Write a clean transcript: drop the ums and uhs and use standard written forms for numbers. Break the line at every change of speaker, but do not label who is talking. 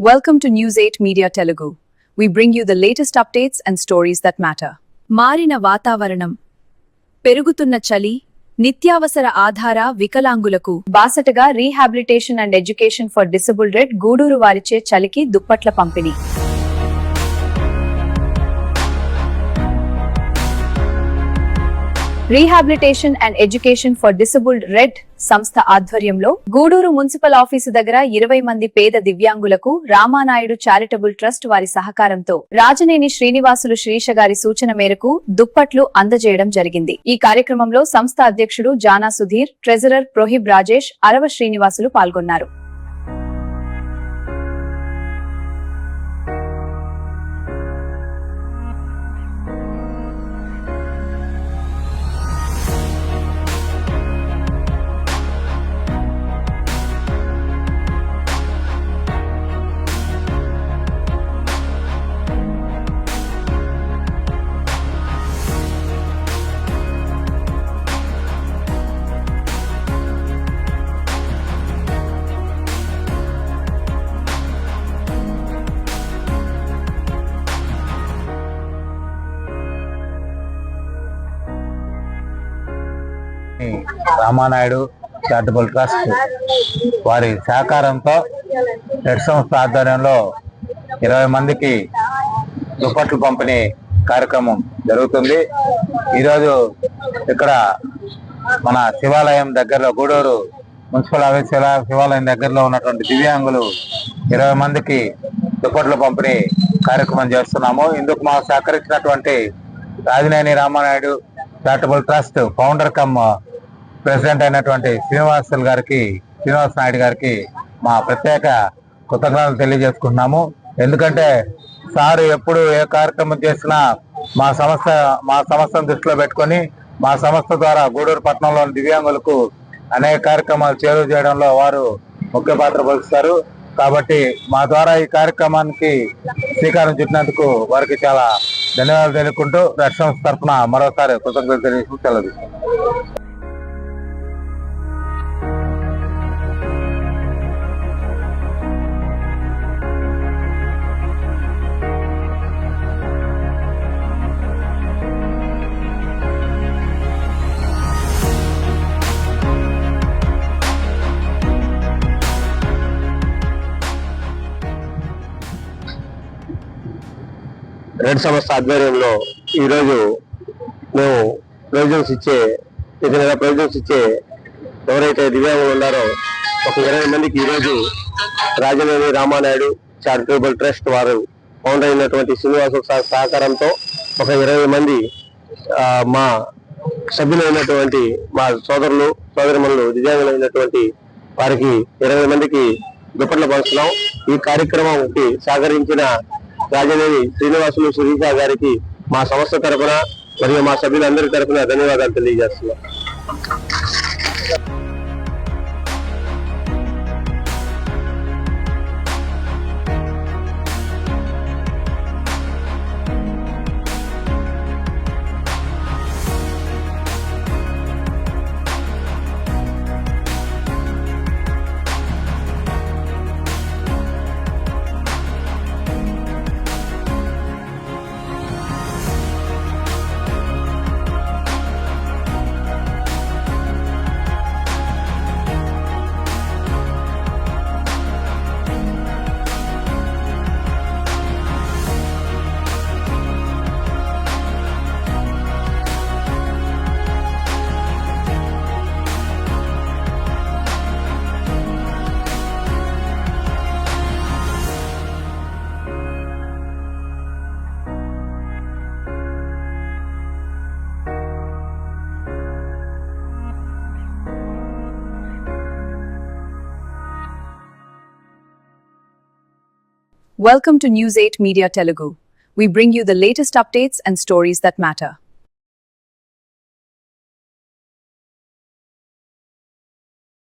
Welcome to News 8 Media Telugu. We bring you the latest updates and stories that matter. మారిన వాతావరణం, పెరుగుతున్న చలి, నిత్యావసర ఆధార వికలాంగులకు బాసటగా rehabilitation and education for disabled red Guduru వారిచే చలికి దుప్పట్ల పంపిణీ. Rehabilitation and education for disabled red సంస్థ ఆధ్వర్యంలో గూడూరు మున్సిపల్ ఆఫీసు దగ్గర 20 మంది పేద దివ్యాంగులకు రామానాయుడు చారిటబుల్ ట్రస్ట్ వారి సహకారంతో రాజనేని శ్రీనివాసులు శ్రీష గారి సూచన మేరకు దుప్పట్లు అందజేయడం జరిగింది. ఈ కార్యక్రమంలో సంస్థ అధ్యక్షుడు జానా సుధీర్, ట్రెజరర్ ప్రోహిబ్ రాజేష్, అరవ శ్రీనివాసులు పాల్గొన్నారు.
రామానాయుడు చారిటబుల్ ట్రస్ట్ వారి సహకారంతో రెడ్ సంస్థ ఆధ్వర్యంలో 20 మందికి దుప్పట్లు పంపిణీ కార్యక్రమం జరుగుతుంది. ఈరోజు ఇక్కడ మన శివాలయం దగ్గరలో, గూడూరు మున్సిపల్ ఆఫీస్ శివాలయం దగ్గరలో ఉన్నటువంటి దివ్యాంగులు 20 మందికి దుప్పట్ల పంపిణీ కార్యక్రమం చేస్తున్నాము. ఇందుకు మాకు సహకరించినటువంటి Rajaneni Ramanaidu charitable trust founder cum president అయినటువంటి శ్రీనివాస్ నాయుడు గారికి మా ప్రత్యేక కృతజ్ఞతలు తెలియజేసుకుంటున్నాము. ఎందుకంటే సారు ఎప్పుడు ఏ కార్యక్రమం చేసినా మా సంస్థను దృష్టిలో పెట్టుకొని మా సంస్థ ద్వారా గూడూరు పట్టణంలోని దివ్యాంగులకు అనేక కార్యక్రమాలు చేరువ చేయడంలో వారు ముఖ్య పాత్ర వహిస్తారు. కాబట్టి మా ద్వారా ఈ కార్యక్రమానికి శ్రీకారం చుట్టినందుకు వారికి చాలా ధన్యవాదాలు తెలుపుకుంటూ రెడ్ సంస్థ తరఫున మరోసారి కృతజ్ఞతలు తెలియజేస్తూ
రెడ్ సంస్థ ఆధ్వర్యంలో ఈరోజు మేము ప్రొవిజన్స్ ఇచ్చే ఎవరైతే దివ్యాంగులు ఉన్నారో ఒక 20 మందికి ఈరోజు రాజనేని రామానాయుడు చారిటబుల్ ట్రస్ట్ వారు ఫౌండర్ అయినటువంటి శ్రీనివాసు సహకారంతో ఒక 20 మంది మా సభ్యులైనటువంటి మా సోదరిమణులు దివ్యాంగులైనటువంటి వారికి 20 మందికి దుప్పట్లు పంచుతున్నాం. ఈ కార్యక్రమంకి సహకరించిన రాజనేని శ్రీనివాసులు శ్రీష గారికి మా సంస్థ తరఫున మరియు మా సభ్యులందరి తరఫున ధన్యవాదాలు తెలియజేస్తున్నాం.
Welcome to News 8 Media Telugu. We bring you the latest updates and stories that matter.